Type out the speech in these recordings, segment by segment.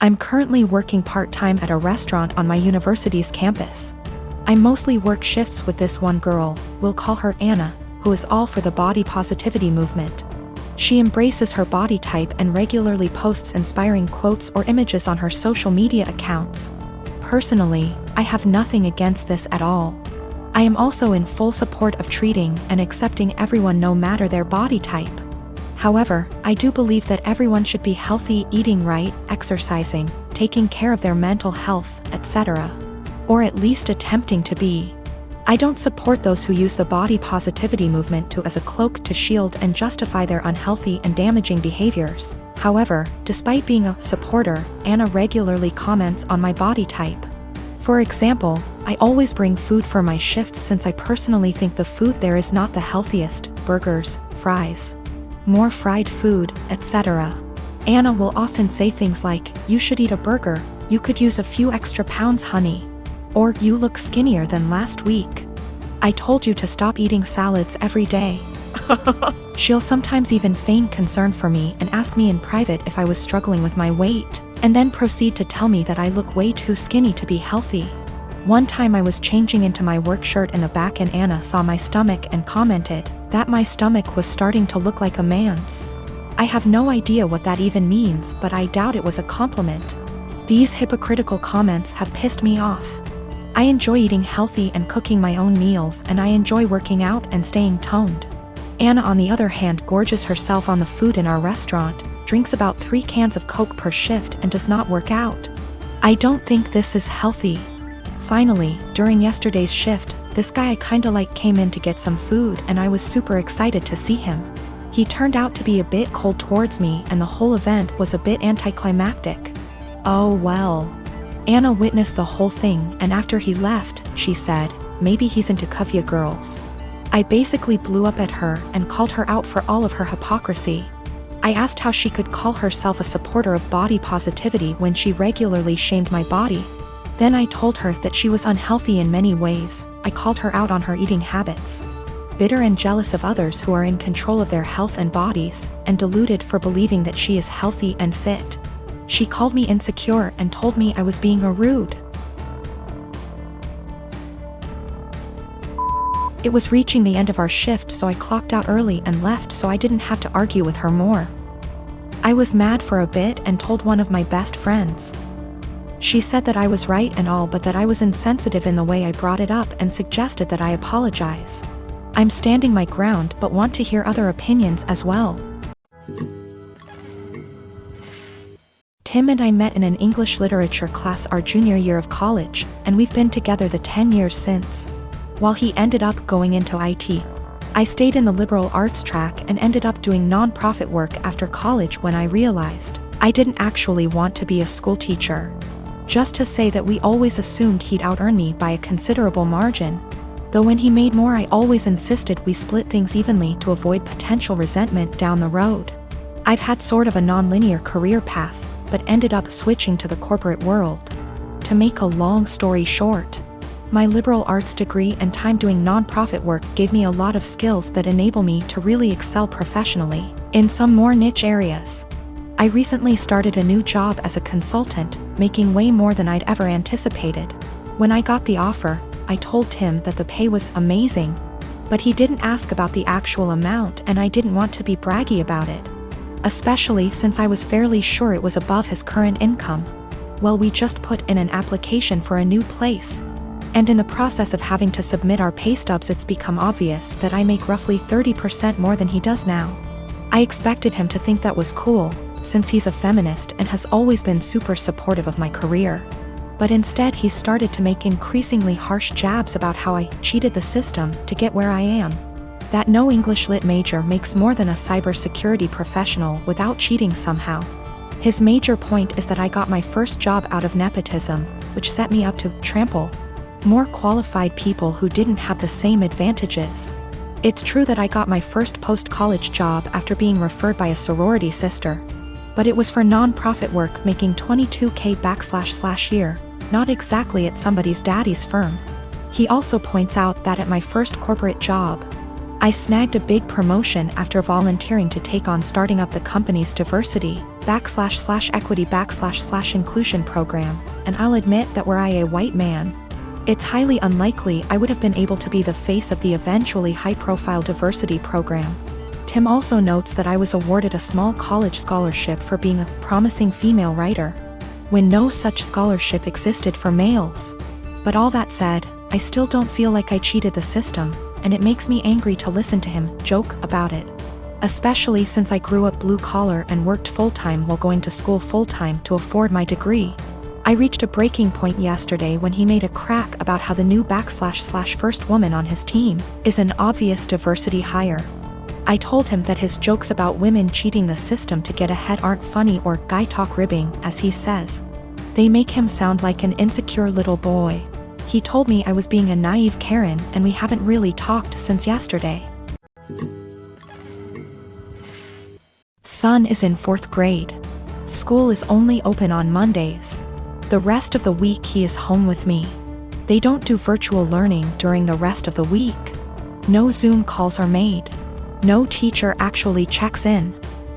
I'm currently working part-time at a restaurant on my university's campus. I mostly work shifts with this one girl, we'll call her Anna, who is all for the body positivity movement. She embraces her body type and regularly posts inspiring quotes or images on her social media accounts. Personally, I have nothing against this at all. I am also in full support of treating and accepting everyone no matter their body type. However, I do believe that everyone should be healthy, eating right, exercising, taking care of their mental health, etc. Or at least attempting to be. I don't support those who use the body positivity movement as a cloak to shield and justify their unhealthy and damaging behaviors. However, despite being a supporter, Anna regularly comments on my body type. For example, I always bring food for my shifts since I personally think the food there is not the healthiest: burgers, fries, more fried food, etc. Anna will often say things like, "You should eat a burger, you could use a few extra pounds, honey." Or, "You look skinnier than last week. I told you to stop eating salads every day." She'll sometimes even feign concern for me and ask me in private if I was struggling with my weight, and then proceed to tell me that I look way too skinny to be healthy. One time I was changing into my work shirt in the back and Anna saw my stomach and commented that my stomach was starting to look like a man's. I have no idea what that even means, but I doubt it was a compliment. These hypocritical comments have pissed me off. I enjoy eating healthy and cooking my own meals, and I enjoy working out and staying toned. Anna, on the other hand, gorges herself on the food in our restaurant, drinks about 3 cans of Coke per shift, and does not work out. I don't think this is healthy. Finally, during yesterday's shift, this guy I kinda like came in to get some food, and I was super excited to see him. He turned out to be a bit cold towards me, and the whole event was a bit anticlimactic. Oh well. Anna witnessed the whole thing, and after he left, she said, "Maybe he's into Kuvya girls." I basically blew up at her and called her out for all of her hypocrisy. I asked how she could call herself a supporter of body positivity when she regularly shamed my body. Then I told her that she was unhealthy in many ways. I called her out on her eating habits. Bitter and jealous of others who are in control of their health and bodies, and deluded for believing that she is healthy and fit. She called me insecure and told me I was being rude. It was reaching the end of our shift, so I clocked out early and left so I didn't have to argue with her more. I was mad for a bit and told one of my best friends. She said that I was right and all, but that I was insensitive in the way I brought it up and suggested that I apologize. I'm standing my ground but want to hear other opinions as well. Tim and I met in an English literature class our junior year of college, and we've been together the 10 years since. While he ended up going into IT, I stayed in the liberal arts track and ended up doing non-profit work after college when I realized I didn't actually want to be a school teacher. Just to say that we always assumed he'd out-earn me by a considerable margin. Though when he made more, I always insisted we split things evenly to avoid potential resentment down the road. I've had sort of a non-linear career path, but ended up switching to the corporate world. To make a long story short, my liberal arts degree and time doing non-profit work gave me a lot of skills that enable me to really excel professionally in some more niche areas. I recently started a new job as a consultant, making way more than I'd ever anticipated. When I got the offer, I told Tim that the pay was amazing, but he didn't ask about the actual amount, and I didn't want to be braggy about it, especially since I was fairly sure it was above his current income. Well, we just put in an application for a new place, and in the process of having to submit our pay stubs, it's become obvious that I make roughly 30% more than he does now. I expected him to think that was cool, since he's a feminist and has always been super supportive of my career. But instead he started to make increasingly harsh jabs about how I cheated the system to get where I am. That no English lit major makes more than a cybersecurity professional without cheating somehow. His major point is that I got my first job out of nepotism, which set me up to trample more qualified people who didn't have the same advantages. It's true that I got my first post-college job after being referred by a sorority sister, but it was for non-profit work making $22K year, not exactly at somebody's daddy's firm. He also points out that at my first corporate job, I snagged a big promotion after volunteering to take on starting up the company's diversity, //equity//inclusion program, and I'll admit that were I a white man, it's highly unlikely I would have been able to be the face of the eventually high-profile diversity program. Tim also notes that I was awarded a small college scholarship for being a promising female writer, when no such scholarship existed for males. But all that said, I still don't feel like I cheated the system, and it makes me angry to listen to him joke about it. Especially since I grew up blue-collar and worked full-time while going to school full-time to afford my degree. I reached a breaking point yesterday when he made a crack about how the new / first woman on his team is an obvious diversity hire. I told him that his jokes about women cheating the system to get ahead aren't funny or guy talk ribbing, as he says. They make him sound like an insecure little boy. He told me I was being a naive Karen and we haven't really talked since yesterday. Son is in 4th grade. School is only open on Mondays. The rest of the week he is home with me. They don't do virtual learning during the rest of the week. No Zoom calls are made. No teacher actually checks in.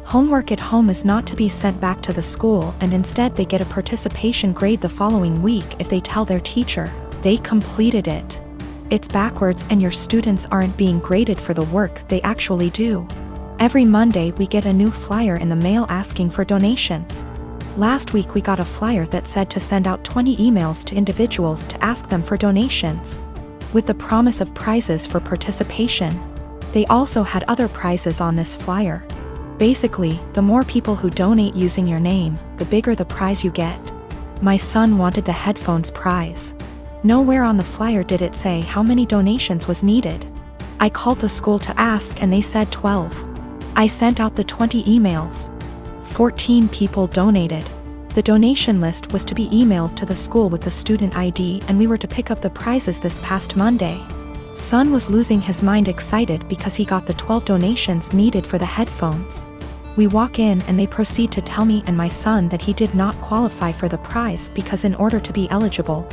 Homework at home is not to be sent back to the school, and instead they get a participation grade the following week if they tell their teacher they completed it. It's backwards, and your students aren't being graded for the work they actually do. Every Monday we get a new flyer in the mail asking for donations. Last week we got a flyer that said to send out 20 emails to individuals to ask them for donations, with the promise of prizes for participation. They also had other prizes on this flyer. Basically, the more people who donate using your name, the bigger the prize you get. My son wanted the headphones prize. Nowhere on the flyer did it say how many donations was needed. I called the school to ask and they said 12. I sent out the 20 emails. 14 people donated. The donation list was to be emailed to the school with the student ID, and we were to pick up the prizes this past Monday. Son was losing his mind excited because he got the 12 donations needed for the headphones. We walk in and they proceed to tell me and my son that he did not qualify for the prize because in order to be eligible,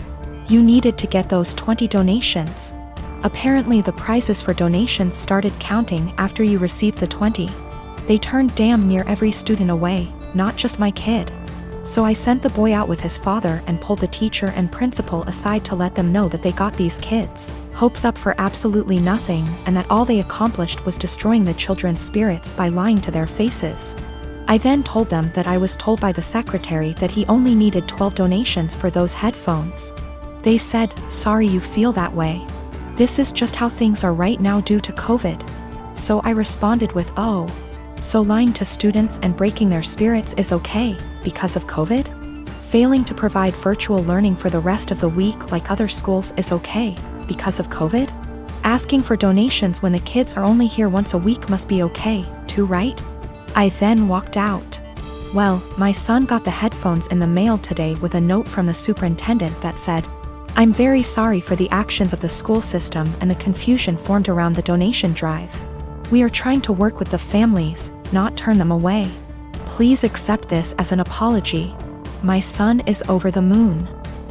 you needed to get those 20 donations. Apparently the prizes for donations started counting after you received the 20. They turned damn near every student away, not just my kid. So I sent the boy out with his father and pulled the teacher and principal aside to let them know that they got these kids' hopes up for absolutely nothing, and that all they accomplished was destroying the children's spirits by lying to their faces. I then told them that I was told by the secretary that he only needed 12 donations for those headphones. They said, "Sorry you feel that way. This is just how things are right now due to COVID." So I responded with, "Oh, so lying to students and breaking their spirits is okay, because of COVID? Failing to provide virtual learning for the rest of the week like other schools is okay, because of COVID? Asking for donations when the kids are only here once a week must be okay, too, right?" I then walked out. Well, my son got the headphones in the mail today with a note from the superintendent that said, "I'm very sorry for the actions of the school system and the confusion formed around the donation drive. We are trying to work with the families, not turn them away. Please accept this as an apology." My son is over the moon.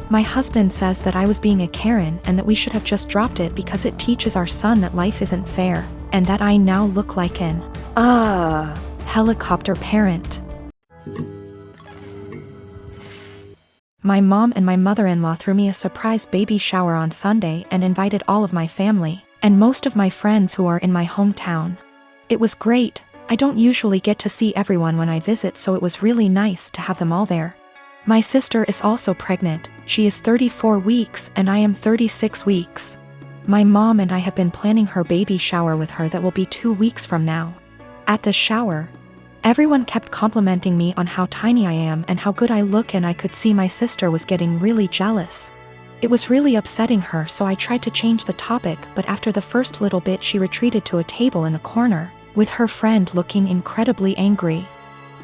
My husband says that I was being a Karen and that we should have just dropped it because it teaches our son that life isn't fair, and that I now look like an helicopter parent. My mom and my mother-in-law threw me a surprise baby shower on Sunday and invited all of my family and most of my friends who are in my hometown. It was great. I don't usually get to see everyone when I visit, so it was really nice to have them all there. My sister is also pregnant. She is 34 weeks and I am 36 weeks. My mom and I have been planning her baby shower with her that will be 2 weeks from now. At the shower, everyone kept complimenting me on how tiny I am and how good I look, and I could see my sister was getting really jealous. It was really upsetting her, so I tried to change the topic, but after the first little bit she retreated to a table in the corner, with her friend looking incredibly angry.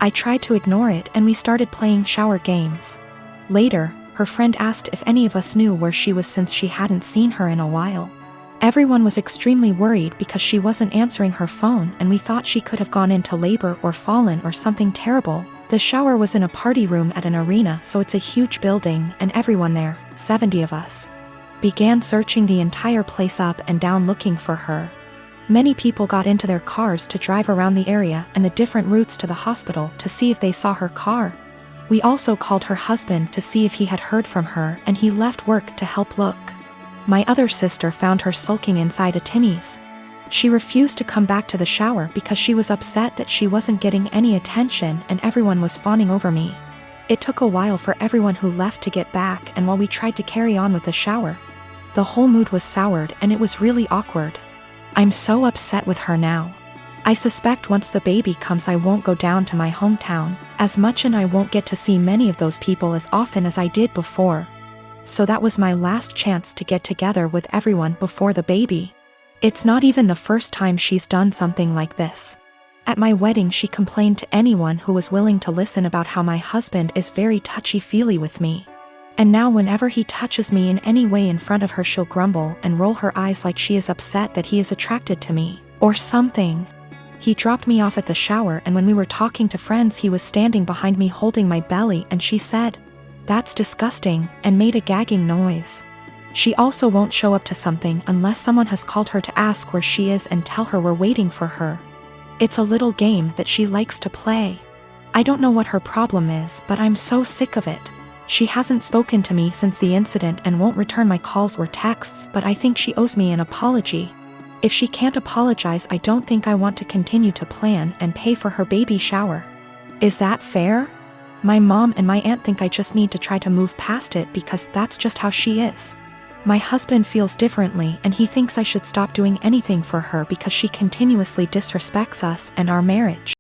I tried to ignore it and we started playing shower games. Later, her friend asked if any of us knew where she was since she hadn't seen her in a while. Everyone was extremely worried because she wasn't answering her phone, and we thought she could have gone into labor or fallen or something terrible. The shower was in a party room at an arena, so it's a huge building, and everyone there, 70 of us, began searching the entire place up and down looking for her. Many people got into their cars to drive around the area and the different routes to the hospital to see if they saw her car. We also called her husband to see if he had heard from her, and he left work to help look. My other sister found her sulking inside a Timmy's. She refused to come back to the shower because she was upset that she wasn't getting any attention and everyone was fawning over me. It took a while for everyone who left to get back, and while we tried to carry on with the shower, the whole mood was soured and it was really awkward. I'm so upset with her now. I suspect once the baby comes I won't go down to my hometown as much, and I won't get to see many of those people as often as I did before. So that was my last chance to get together with everyone before the baby. It's not even the first time she's done something like this. At my wedding she complained to anyone who was willing to listen about how my husband is very touchy-feely with me. And now whenever he touches me in any way in front of her she'll grumble and roll her eyes like she is upset that he is attracted to me, or something. He dropped me off at the shower, and when we were talking to friends he was standing behind me holding my belly, and she said, "That's disgusting," and made a gagging noise. She also won't show up to something unless someone has called her to ask where she is and tell her we're waiting for her. It's a little game that she likes to play. I don't know what her problem is, but I'm so sick of it. She hasn't spoken to me since the incident and won't return my calls or texts, but I think she owes me an apology. If she can't apologize, I don't think I want to continue to plan and pay for her baby shower. Is that fair? My mom and my aunt think I just need to try to move past it because that's just how she is. My husband feels differently, and he thinks I should stop doing anything for her because she continuously disrespects us and our marriage.